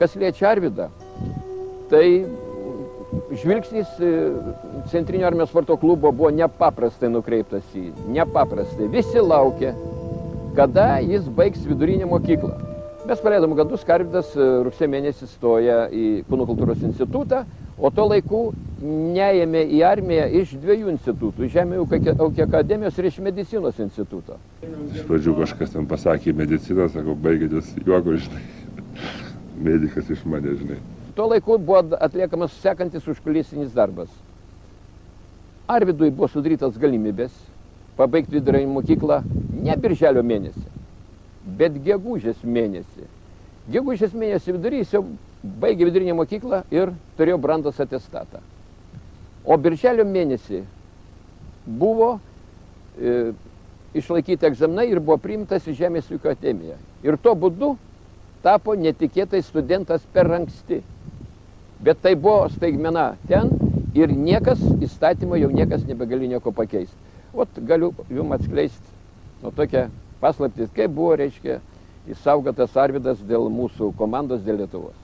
kas liečia Arvydą, tai žvilgsnis Centrinio armijos sporto klubo buvo nepaprastai nukreiptas į jį. Nepaprastai. Visi laukė, kada jis baigs vidurinę mokyklą. Mes paleidom gandus, Arvydas rugsėjo mėnesį stoja į Kūno kultūros institutą, o to laiku neėmė į armiją iš 2 institutų, iš Žemės ūkio akademijos ir iš medicinos instituto. Iš pradžių kažkas ten pasakė mediciną, sako, baigėtės juoko, žinai. Medikas iš mane, žinai. Tuo laiku buvo atliekamas sekantis užkulisinis darbas. Arvydui buvo sudarytas galimybės pabaigti vidurinę mokyklą ne birželio mėnesį, bet gegužės mėnesį. Gegužės mėnesį vidury jis jau baigė vidurinę mokyklą ir turėjo brandos atestatą. O birželio mėnesį buvo išlaikyti egzaminai ir buvo priimtas į Žemės ūkio akademiją. Ir tuo būdu tapo netikėtai studentas per anksti. Bet tai buvo staigmena ten ir niekas, įstatymo jau niekas nebegali nieko pakeisti. Ot galiu jums atskleisti tokią paslaptį, kaip buvo, reiškia, išsaugotas Arvydas dėl mūsų komandos, dėl Lietuvos.